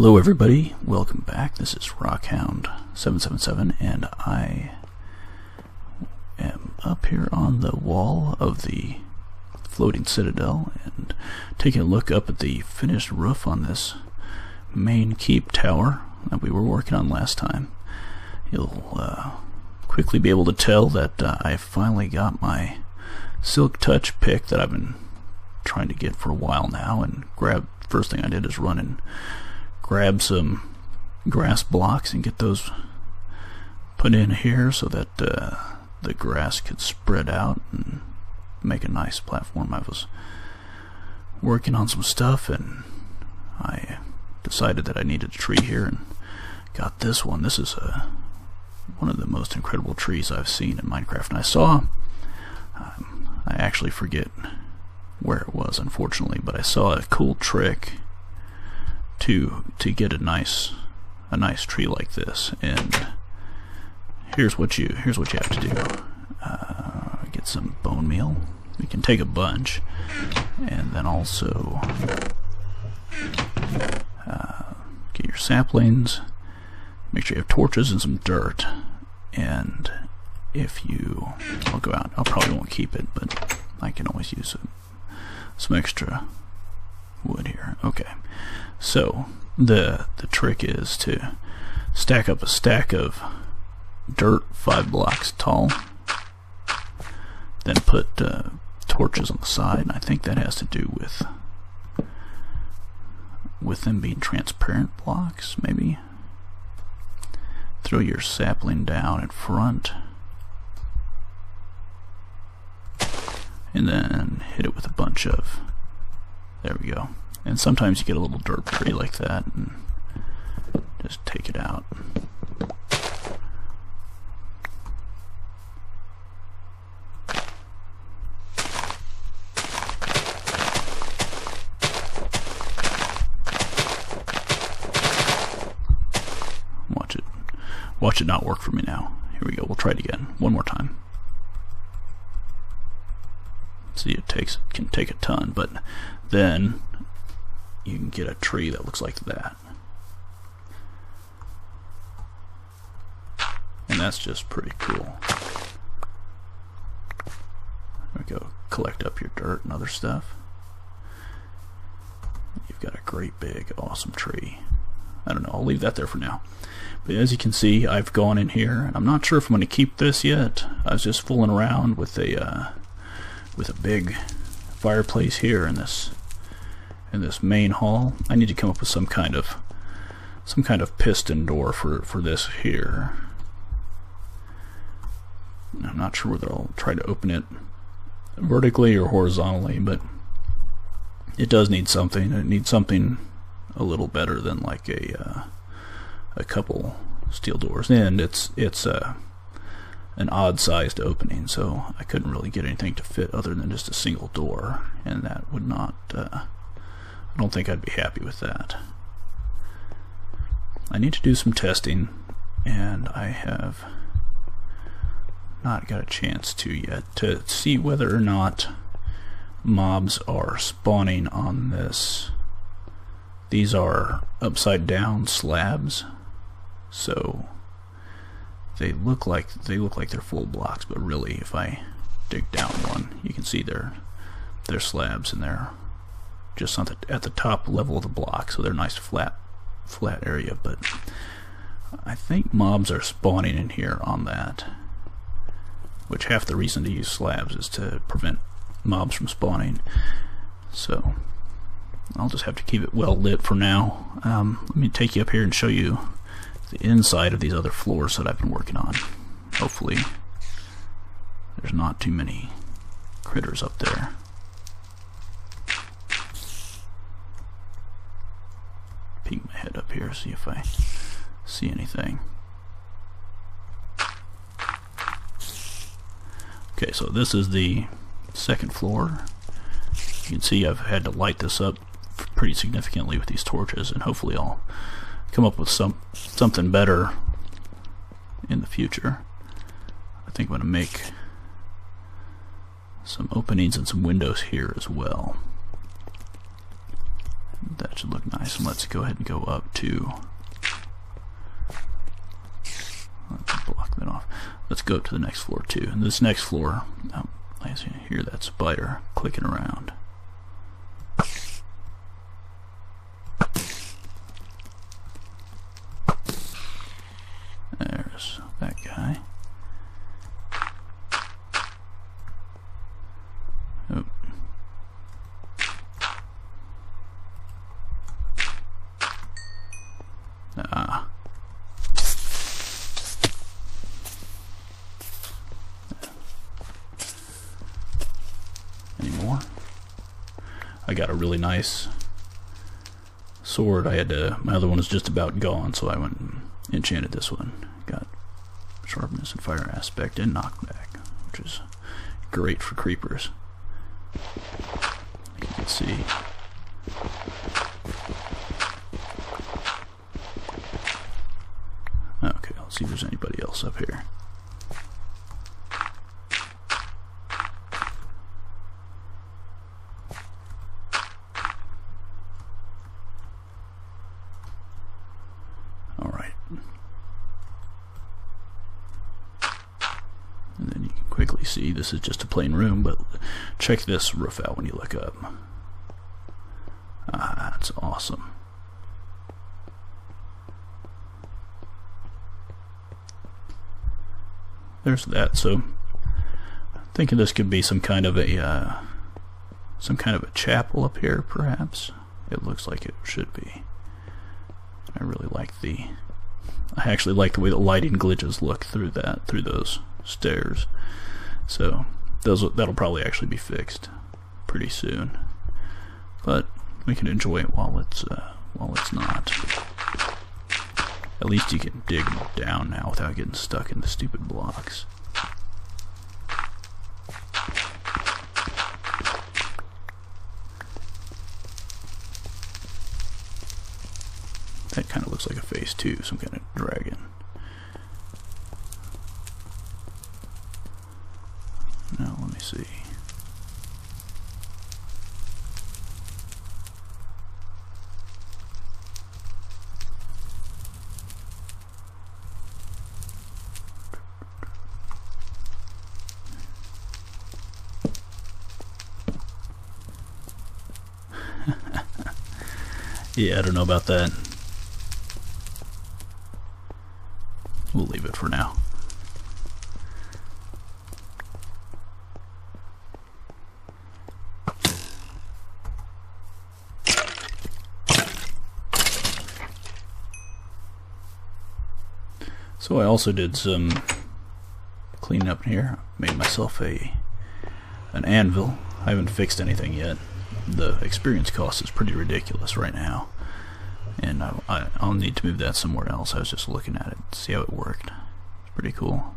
Hello everybody, welcome back. This is RockHound777 and I am up here on the wall of the floating Citadel and taking a look up at the finished roof on this main keep tower that we were working on last time. You'll quickly be able to tell that I finally got my Silk Touch pick that I've been trying to get for a while now, and first thing I did is run and grab some grass blocks and get those put in here so that the grass could spread out and make a nice platform. I was working on some stuff and I decided that I needed a tree here and got this one. This is one of the most incredible trees I've seen in Minecraft, and I saw I actually forget where it was, unfortunately, but I saw a cool trick to get a nice tree like this. And here's what you have to do. Get some bone meal. We can take a bunch, and then also get your saplings. Make sure you have torches and some dirt. And if you, I'll go out. I probably won't keep it, but I can always use some extra wood here. Okay, so the trick is to stack up a stack of dirt 5 blocks tall, then put torches on the side, and I think that has to do with them being transparent blocks, maybe. Throw your sapling down in front and then hit it with a bunch of, there we go. And sometimes you get a little dirt tree like that and just take it out. Watch it not work for me now. Here we go, we'll try it again, one more time. See, it can take a ton, but then you can get a tree that looks like that. And that's just pretty cool. There we go, collect up your dirt and other stuff. You've got a great big awesome tree. I don't know, I'll leave that there for now. But as you can see, I've gone in here, and I'm not sure if I'm going to keep this yet. I was just fooling around with a big fireplace here in this main hall. I need to come up with some kind of piston door for this here. I'm not sure whether I'll try to open it vertically or horizontally, but it does need something. It needs something a little better than like a couple steel doors, and it's an odd-sized opening, so I couldn't really get anything to fit other than just a single door, and that would not, I don't think I'd be happy with that. I need to do some testing, and I have not got a chance to yet to see whether or not mobs are spawning on this. These are upside down slabs, so they look like they're full blocks, but really if I dig down one, you can see they're slabs, and they're just at the top level of the block, so they're nice flat area. But I think mobs are spawning in here on that, which half the reason to use slabs is to prevent mobs from spawning. So I'll just have to keep it well lit for now. Let me take you up here and show you the inside of these other floors that I've been working on. Hopefully there's not too many critters up there. Peek my head up here, see if I see anything. Okay, so this is the second floor. You can see I've had to light this up pretty significantly with these torches, and hopefully I'll come up with something better in the future. I think I'm going to make some openings and some windows here as well. That should look nice. nice. And let's go ahead and go up to, let's block that off. Let's go up to the next floor too. And this next floor, I hear that spider clicking around. There's that guy. Oh. Ah. Any more? I got a really nice sword. I had to, my other one was just about gone, so I went and enchanted this one. Got sharpness and fire aspect and knockback, which is great for creepers. You can see. Okay, let's see if there's anybody else up here. Alright. And then you can quickly see this is just a plain room, but check this roof out when you look up. Ah, that's awesome. There's that. So I'm thinking this could be some kind of a chapel up here, perhaps. It looks like it should be. I really like I actually like the way the lighting glitches look through those stairs. So that'll probably actually be fixed pretty soon. But we can enjoy it while it's not. At least you can dig down now without getting stuck in the stupid blocks. That kind of looks like a face too, some kind of dragon. Now let me see. Yeah, I don't know about that. We'll leave it for now. So I also did some cleaning up in here. Made myself an anvil. I haven't fixed anything yet. The experience cost is pretty ridiculous right now, and I'll need to move that somewhere else. I was just looking at it to see how it worked. It's pretty cool.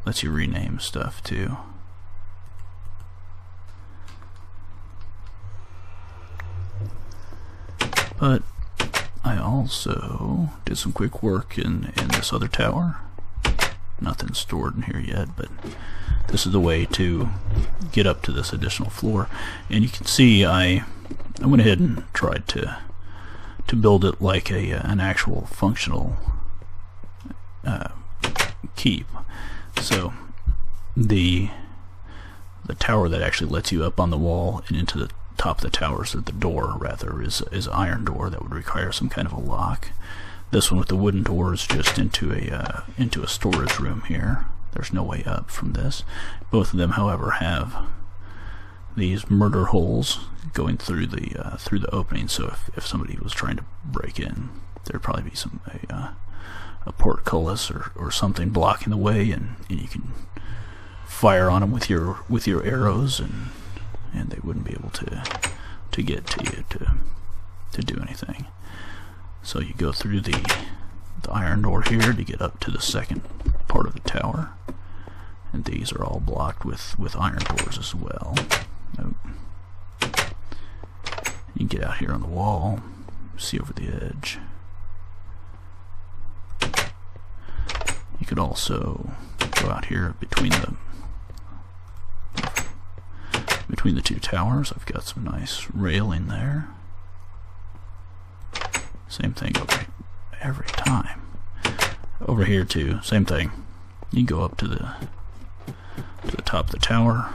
Lets you rename stuff too. But I also did some quick work in this other tower. Nothing stored in here yet, but this is the way to get up to this additional floor. And you can see I went ahead and tried to build it like an actual functional keep. So the tower that actually lets you up on the wall and into the top of the tower, so the door rather is iron door that would require some kind of a lock. This one with the wooden door is just into a storage room here. There's no way up from this. Both of them, however, have these murder holes going through the opening. So if somebody was trying to break in, there'd probably be a portcullis or something blocking the way, and you can fire on them with your arrows, and they wouldn't be able to get to you to do anything. So you go through the iron door here to get up to the second part of the tower, and these are all blocked with iron doors as well. Nope. You can get out here on the wall, see over the edge. You could also go out here between the two towers. I've got some nice railing there. Same thing over every time. Over here too, same thing. You go up to the top of the tower.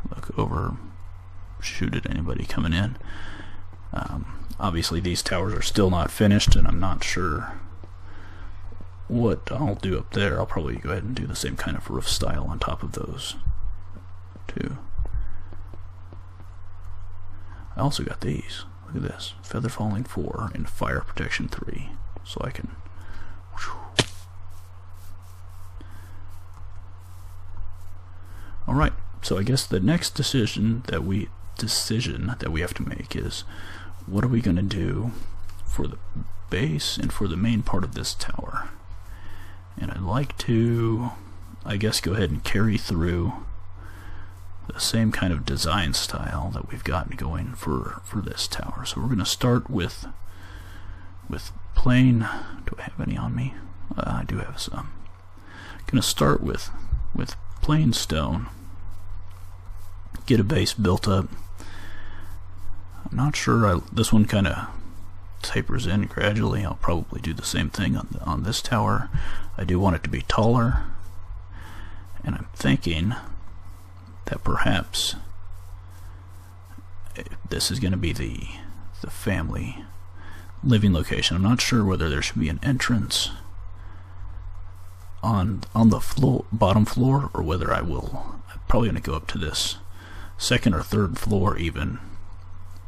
Look over, shoot at anybody coming in. Obviously these towers are still not finished, and I'm not sure what I'll do up there. I'll probably go ahead and do the same kind of roof style on top of those too. I also got these. Look at this. Feather falling 4 and fire protection 3. So I can... Alright, so I guess the next decision that we have to make is, what are we going to do for the base and for the main part of this tower? And I'd like to, I guess, go ahead and carry through the same kind of design style that we've got going for this tower. So we're going to start with plain. Do I have any on me? I do have some. I'm going to start with plain stone. Get a base built up. I'm not sure. This one kind of tapers in gradually. I'll probably do the same thing on this tower. I do want it to be taller, and I'm thinking that perhaps this is going to be the family living location. I'm not sure whether there should be an entrance on the bottom floor, or whether I'm probably going to go up to this second or third floor even,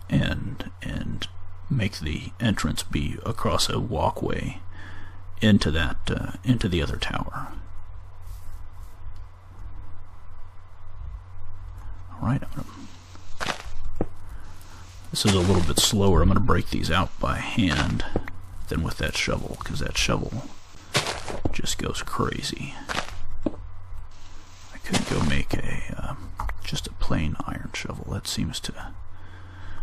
and make the entrance be across a walkway into the other tower. Alright, this is a little bit slower. I'm going to break these out by hand than with that shovel, because that shovel just goes crazy. I could go make just a plain iron shovel. That seems to,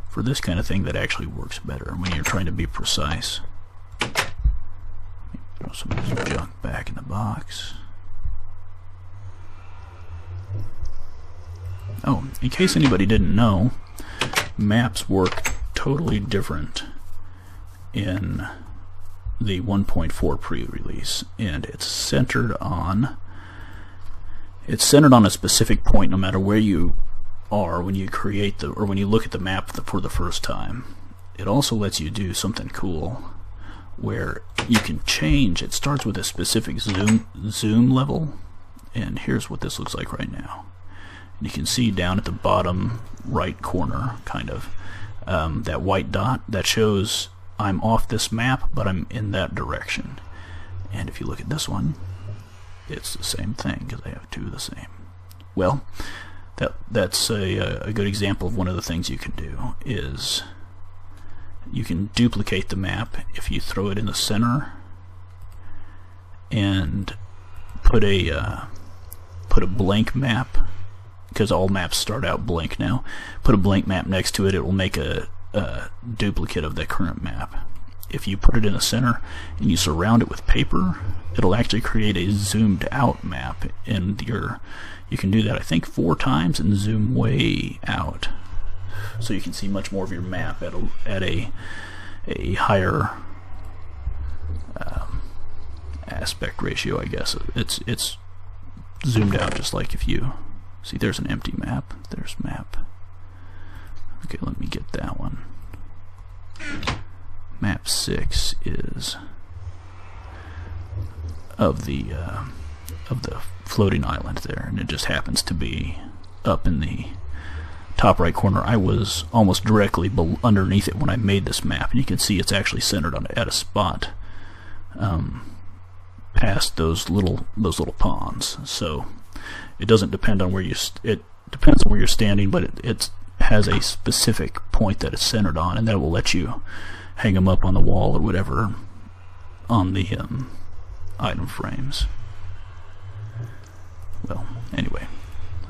for this kind of thing, that actually works better when you're trying to be precise. Throw some of this junk back in the box. Oh, in case anybody didn't know, maps work totally different in the 1.4 pre-release, and it's centered on a specific point no matter where you are when you create or when you look at the map for the first time. It also lets you do something cool where you can change. It starts with a specific zoom level, and here's what this looks like right now. And you can see down at the bottom right corner, kind of, that white dot that shows I'm off this map, but I'm in that direction. And if you look at this one, it's the same thing, because I have two of the same. Well, that's a good example of one of the things you can do. Is you can duplicate the map if you throw it in the center and put a blank map, because all maps start out blank now. Put a blank map next to it. It will make a duplicate of the current map. If you put it in the center and you surround it with paper, it'll actually create a zoomed out map, and you can do that, I think, 4 times and zoom way out, so you can see much more of your map at a higher aspect ratio, I guess. It's zoomed out, just like if you see there's an empty map. There's map. Okay, let me get that one. Map 6 is of the floating island there, and it just happens to be up in the top right corner. I was almost directly underneath it when I made this map, and you can see it's actually centered at a spot past those little ponds. So it doesn't depend on where it depends on where you're standing, but it has a specific point that it's centered on, and that will let you hang them up on the wall or whatever on the item frames. Well, anyway,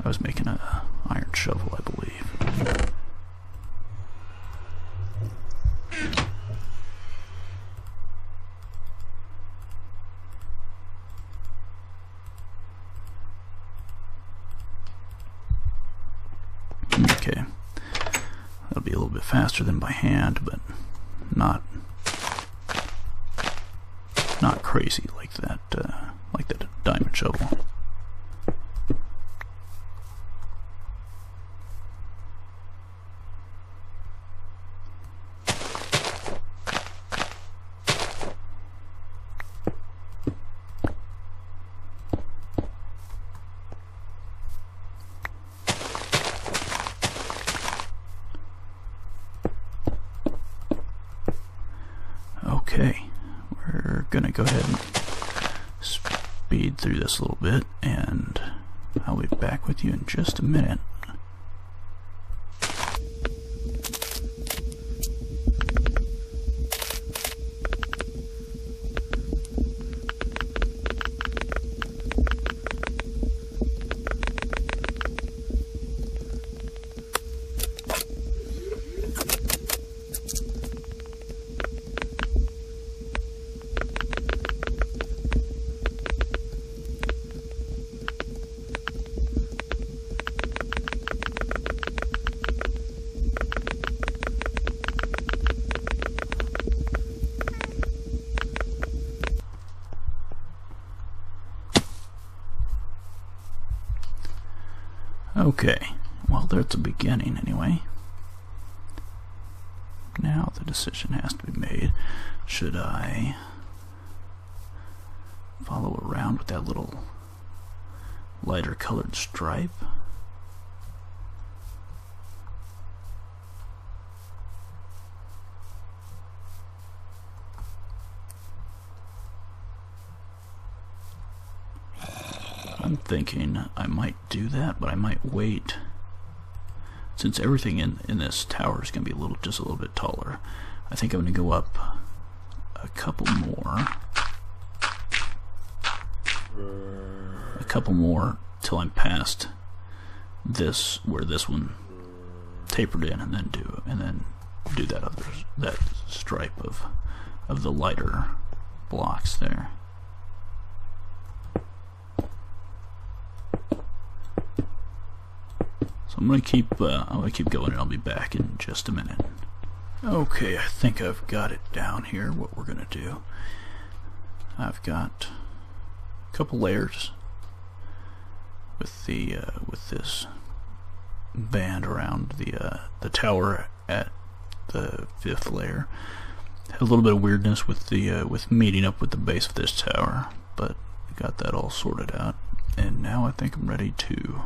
I was making an iron shovel, I believe. Okay, That'll be a little bit faster than by hand, but not crazy like that diamond shovel. Okay, we're gonna go ahead and speed through this a little bit, and I'll be back with you in just a minute. Okay, well, there's the beginning anyway. Now the decision has to be made. Should I follow around with that little lighter colored stripe? I'm thinking I might do that, but I might wait. Since everything in this tower is going to be just a little bit taller, I think I'm going to go up a couple more till I'm past this, where this one tapered in, and then do that stripe of the lighter blocks there. So I'm gonna keep going, and I'll be back in just a minute. Okay, I think I've got it down here. What we're gonna do? I've got a couple layers with this band around the tower at the 5th layer. Had a little bit of weirdness with meeting up with the base of this tower, but got that all sorted out, and now I think I'm ready to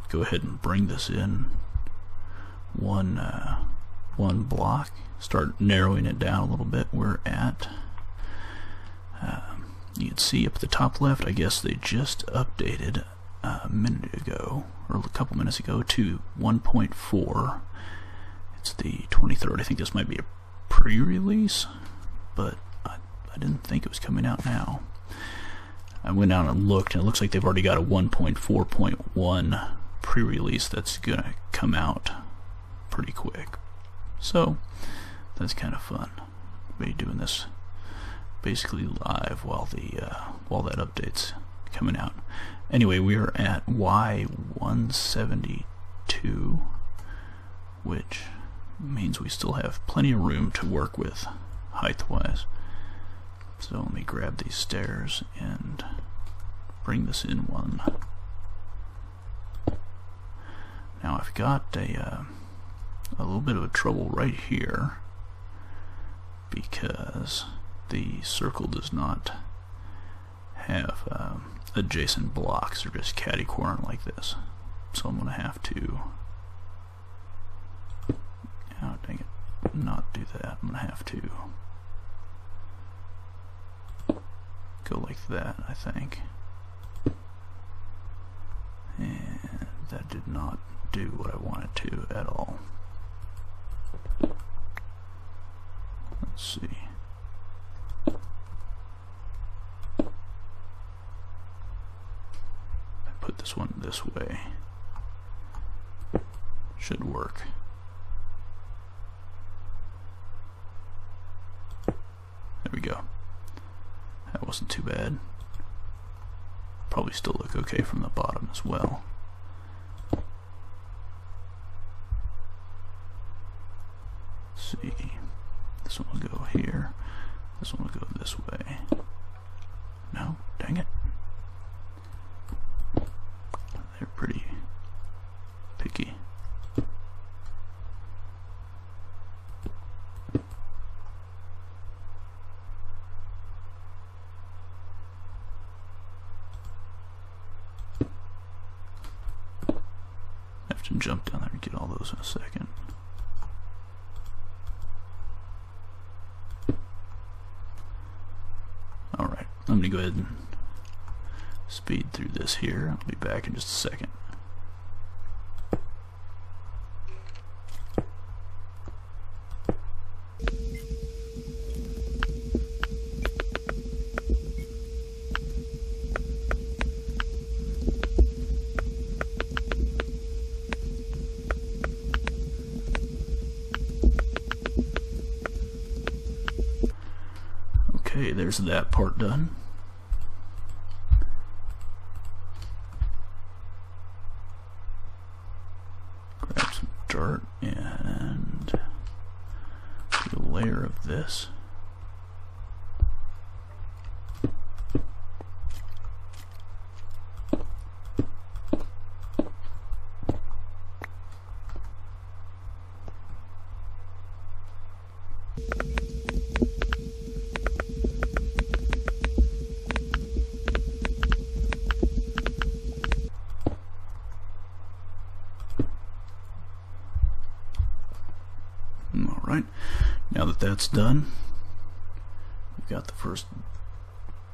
go ahead and bring this in one block, start narrowing it down a little bit. We're at you can see up at the top left, I guess they just updated a minute ago, or a couple minutes ago, to 1.4. It's the 23rd. I think this might be a pre-release, but I didn't think it was coming out now. I went out and looked, and it looks like they've already got a 1.4.1 pre-release that's gonna come out pretty quick. So that's kind of fun. We'll be doing this basically live while that update's coming out. Anyway, we are at Y172, which means we still have plenty of room to work with height-wise. So let me grab these stairs and bring this in one. Now I've got a little bit of a trouble right here, because the circle does not have adjacent blocks. They're just catty-corner like this. So I'm going to have to, oh dang it, not do that. I'm going to have to go like that, I think. And that did not do what I wanted to at all. Let's see. I put this one this way. Should work. There we go. That wasn't too bad. Probably still look okay from the bottom as well. see. This one will go here. This one will go this way. No, dang it. They're pretty picky. I have to jump down there and get all those in a second. Alright, I'm going to go ahead and speed through this here. I'll be back in just a second. Okay, there's that part done. Grab some dirt and do a layer of this. Alright, now that that's done, we've got the first,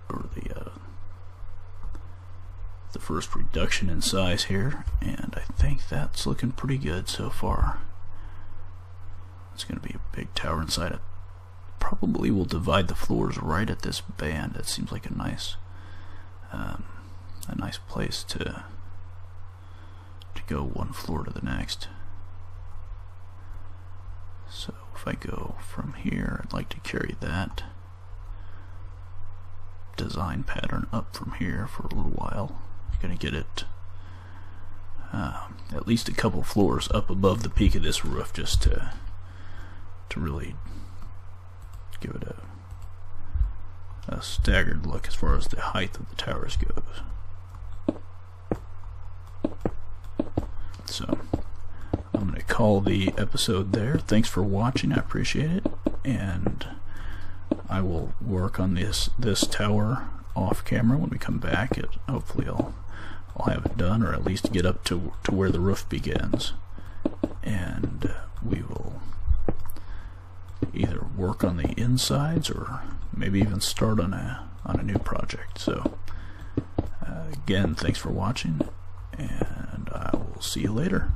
or the first reduction in size here, and I think that's looking pretty good so far. It's going to be a big tower inside it. Probably will divide the floors right at this band. That seems like a nice place to go one floor to the next. So if I go from here, I'd like to carry that design pattern up from here for a little while. I'm going to get it at least a couple floors up above the peak of this roof, just to really give it a staggered look as far as the height of the towers goes. So I'm going to call the episode there. Thanks for watching. I appreciate it, and I will work on this tower off camera when we come back. Hopefully I'll have it done, or at least get up to where the roof begins, and we will either work on the insides or maybe even start on a new project. So again, thanks for watching, and I will see you later.